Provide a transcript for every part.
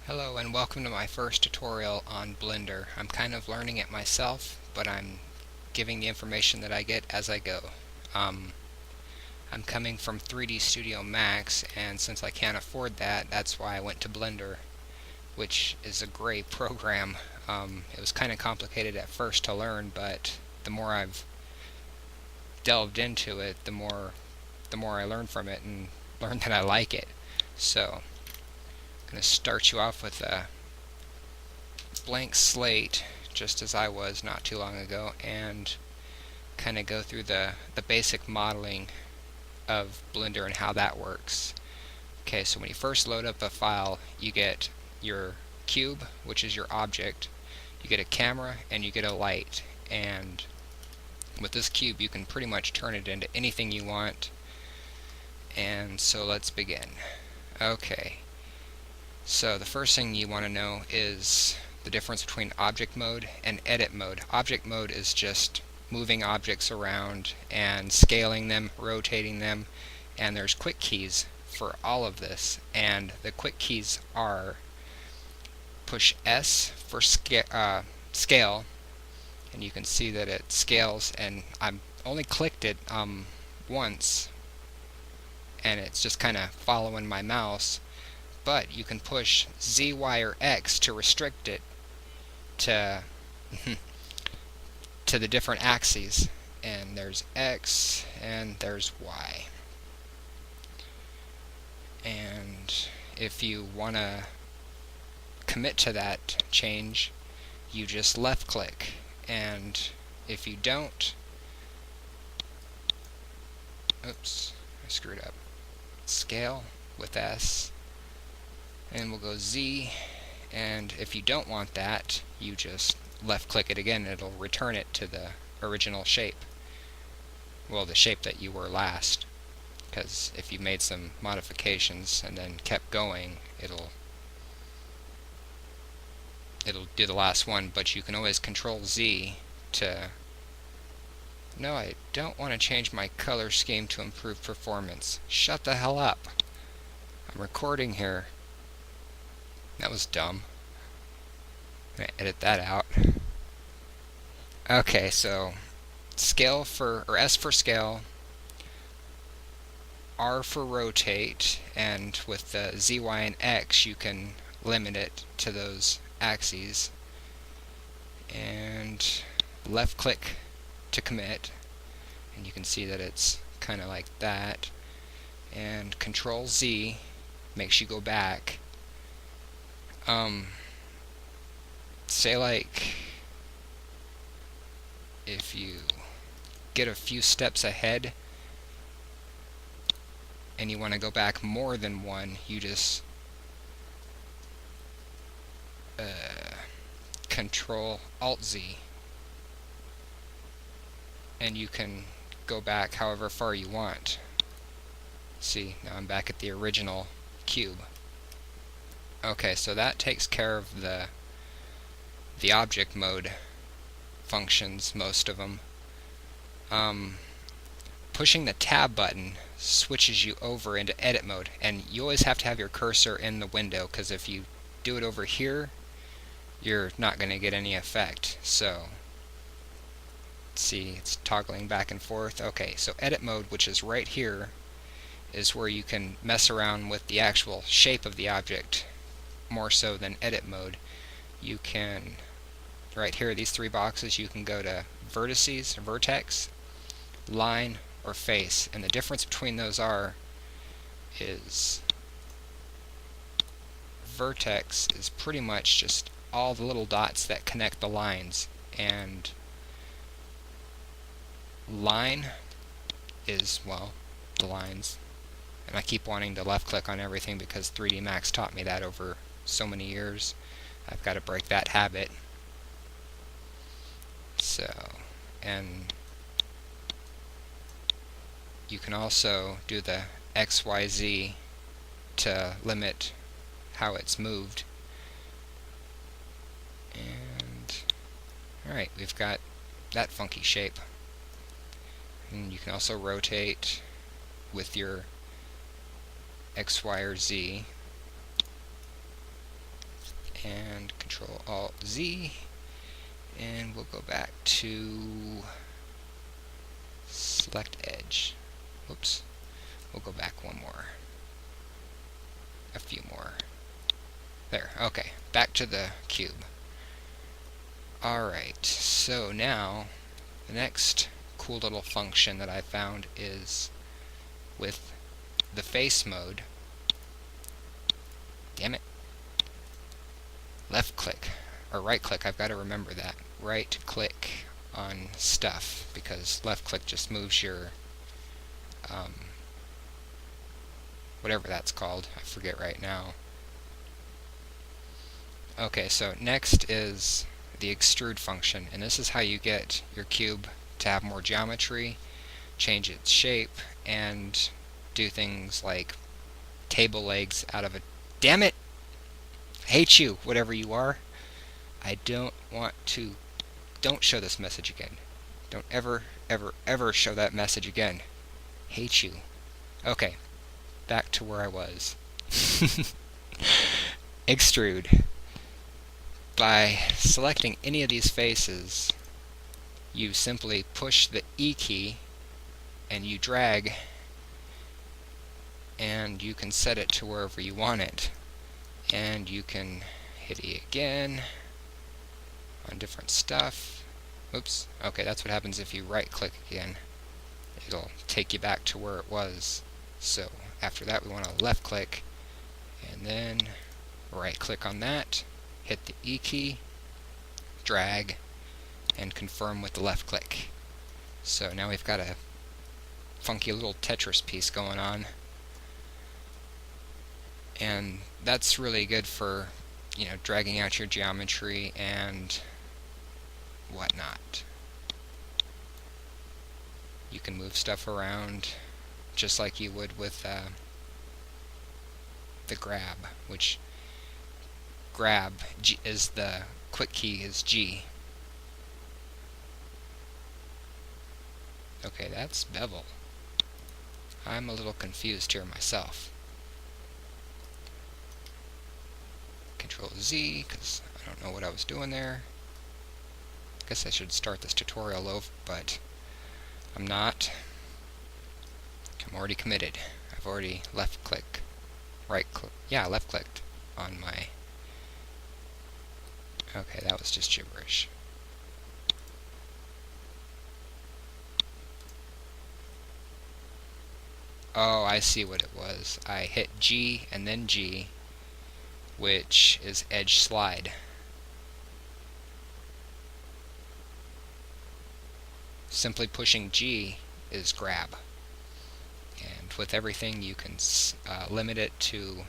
Hello and welcome to my first tutorial on Blender. I'm kind of learning it myself, but I'm giving the information that I get as I go. I'm coming from 3D Studio Max, and since I can't afford that, that's why I went to Blender, which is a great program. It was kind of complicated at first to learn, but the more I've delved into it, the more I learn from it and learn that I like it. So, I'm going to start you off with a blank slate, just as I was not too long ago, and kind of go through the basic modeling of Blender and how that works. Okay, so when you first load up a file, you get your cube, which is your object, you get a camera, and you get a light. And with this cube, you can pretty much turn it into anything you want. And so let's begin. Okay, so the first thing you want to know is the difference between object mode and edit mode. Object mode is just moving objects around and scaling them, rotating them, and there's quick keys for all of this. And the quick keys are push S for scale, and you can see that it scales, and I've only clicked it once, and it's just kind of following my mouse. But you can push Z, Y, or X to restrict it to to the different axes. And there's X and there's Y. And if you want to commit to that change, you just left click. And if you don't, oops, I screwed up. Scale with S, and we'll go Z, and if you don't want that, you just left click it again and it'll return it to the original shape. Well, the shape that you were last, because if you made some modifications and then kept going, it'll do the last one. But you can always control Z to, no, I don't want to change my color scheme to improve performance. Shut the hell up. I'm recording here. That was dumb. I'm gonna edit that out. Okay, so scale for, or S for scale, R for rotate, and with the Z, Y, and X you can limit it to those axes. And left click to commit, and you can see that it's kind of like that. And Control Z makes you go back. Say like if you get a few steps ahead and you want to go back more than one, you just Control Alt Z, and you can go back however far you want. See, now I'm back at the original cube. Okay, so that takes care of the object mode functions, most of them. Pushing the tab button switches you over into edit mode, and you always have to have your cursor in the window, because if you do it over here, you're not going to get any effect. So, see, it's toggling back and forth. Okay, so edit mode, which is right here, is where you can mess around with the actual shape of the object more so than edit mode. You can, right here, these three boxes, you can go to vertices, vertex, line, or face, and the difference between those is vertex is pretty much just all the little dots that connect the lines, and line is, well, the lines. And I keep wanting to left click on everything because 3D Max taught me that over so many years. I've got to break that habit. So, and you can also do the XYZ to limit how it's moved. And alright, we've got that funky shape. And you can also rotate with your X, Y, or Z. and Control Alt Z, and we'll go back to select edge. Whoops. We'll go back one more. A few more. There. Okay. Back to the cube. Alright, so now the next cool little function that I found is with the face mode. Damn it. Left click, or right click, I've got to remember that. Right click on stuff, because left click just moves your, whatever that's called, I forget right now. Okay, so next is the extrude function, and this is how you get your cube to have more geometry, change its shape, and do things like table legs out of a... Damn it! I hate you, whatever you are. I don't want to... Don't show this message again. Don't ever, ever, ever show that message again. Hate you. Okay, back to where I was. Extrude. By selecting any of these faces, you simply push the E key and you drag, and you can set it to wherever you want it. And you can hit E again on different stuff. Oops. Okay, that's what happens if you right click again. It'll take you back to where it was. So after that we want to left click and then right click on that, hit the E key, drag, and confirm with the left click. So now we've got a funky little Tetris piece going on. And that's really good for, you know, dragging out your geometry and whatnot. You can move stuff around just like you would with the grab, which grab is the quick key is G. Okay, that's bevel. I'm a little confused here myself. Control Z, because I don't know what I was doing there. Guess I should start this tutorial over, but I'm not. I'm already committed. I've already left click, right click, yeah, left clicked on my... Okay, that was just gibberish. Oh, I see what it was. I hit G and then G, which is edge slide. Simply pushing G is grab. And with everything you can limit it to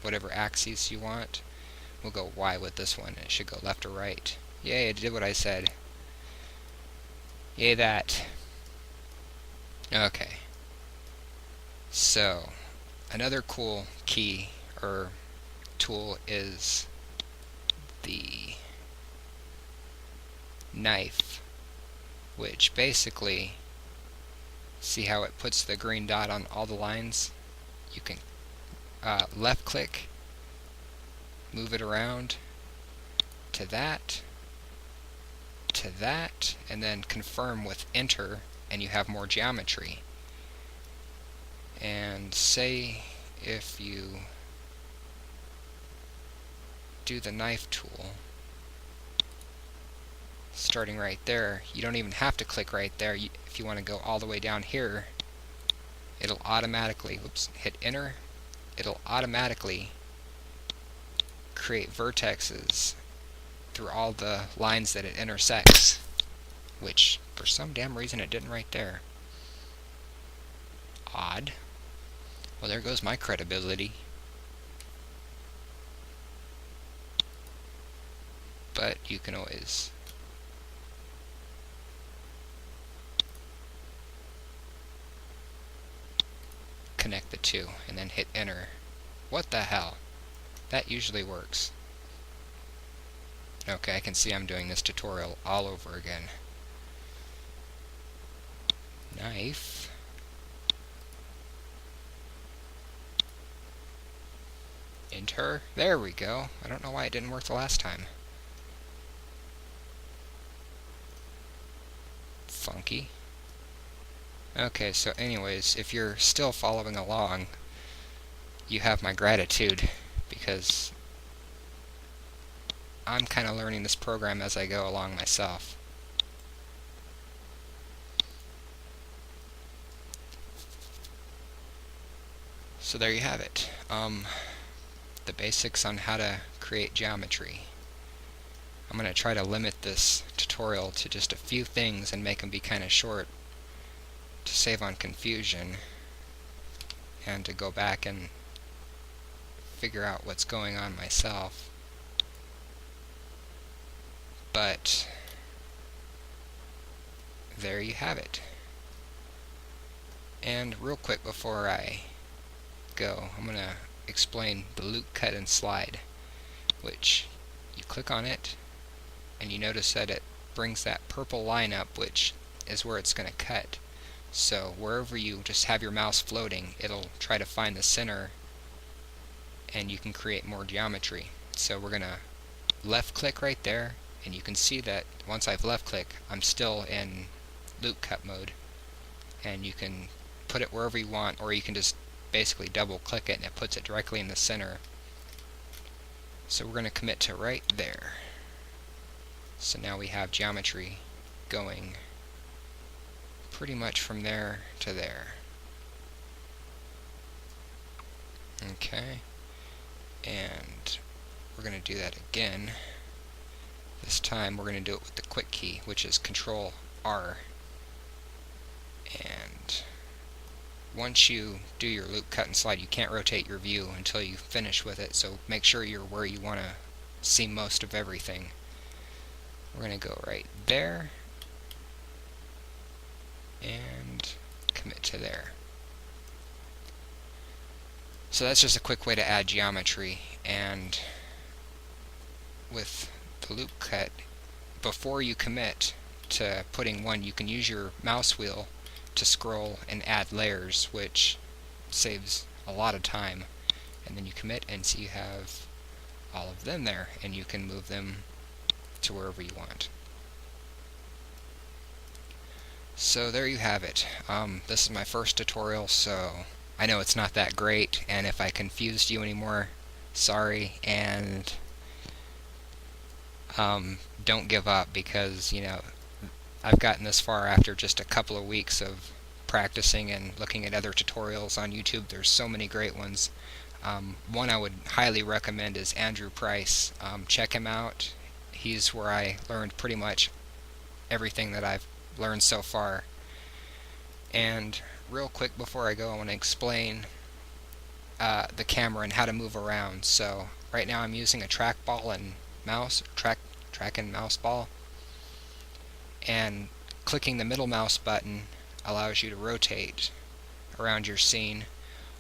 whatever axis you want. We'll go Y with this one. It should go left or right. Yay, it did what I said. Yay that. Okay. So, another cool key or tool is the knife, which basically, see how it puts the green dot on all the lines? You can left click, move it around to that, and then confirm with enter, and you have more geometry. And say if you do the knife tool, starting right there, you don't even have to click right there. If you want to go all the way down here, it'll automatically, hit enter, it'll automatically create vertexes through all the lines that it intersects, which for some damn reason it didn't right there. Odd. Well, there goes my credibility. But you can always connect the two and then hit enter. What the hell? That usually works. Okay, I can see I'm doing this tutorial all over again. Knife. Find her. There we go. I don't know why it didn't work the last time. Funky. Okay, so anyways, if you're still following along, you have my gratitude, because I'm kind of learning this program as I go along myself. So there you have it. The basics on how to create geometry. I'm going to try to limit this tutorial to just a few things and make them be kind of short to save on confusion and to go back and figure out what's going on myself. But there you have it. And real quick before I go, I'm going to explain the loop, cut, and slide, which you click on it and you notice that it brings that purple line up, which is where it's going to cut. So wherever you just have your mouse floating, it'll try to find the center and you can create more geometry. So we're going to left click right there, and you can see that once I've left click, I'm still in loop cut mode, and you can put it wherever you want, or you can just basically double click it and it puts it directly in the center. So we're going to commit to right there. So now we have geometry going pretty much from there to there. Okay, and we're going to do that again. This time we're going to do it with the quick key, which is Control R. And once you do your loop, cut, and slide, you can't rotate your view until you finish with it, so make sure you're where you want to see most of everything. We're going to go right there and commit to there. So that's just a quick way to add geometry. And with the loop cut, before you commit to putting one, you can use your mouse wheel to scroll and add layers, which saves a lot of time. And then you commit and see you have all of them there, and you can move them to wherever you want. So there you have it. This is my first tutorial, so I know it's not that great, and if I confused you anymore, sorry, and don't give up, because I've gotten this far after just a couple of weeks of practicing and looking at other tutorials on YouTube. There's so many great ones. One I would highly recommend is Andrew Price. Check him out. He's where I learned pretty much everything that I've learned so far. And real quick before I go, I want to explain the camera and how to move around. So right now I'm using a trackball and mouse, track and mouse ball, and clicking the middle mouse button allows you to rotate around your scene.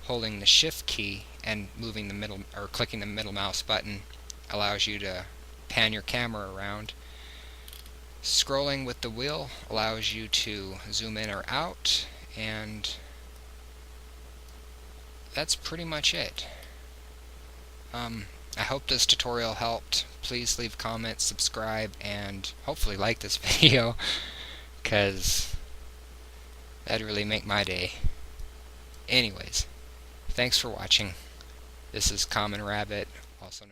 Holding the shift key and moving the middle, or clicking the middle mouse button, allows you to pan your camera around. Scrolling with the wheel allows you to zoom in or out, and that's pretty much it. I hope this tutorial helped. Please leave comments, subscribe, and hopefully like this video, because that'd really make my day. Anyways, thanks for watching. This is Common Rabbit, also known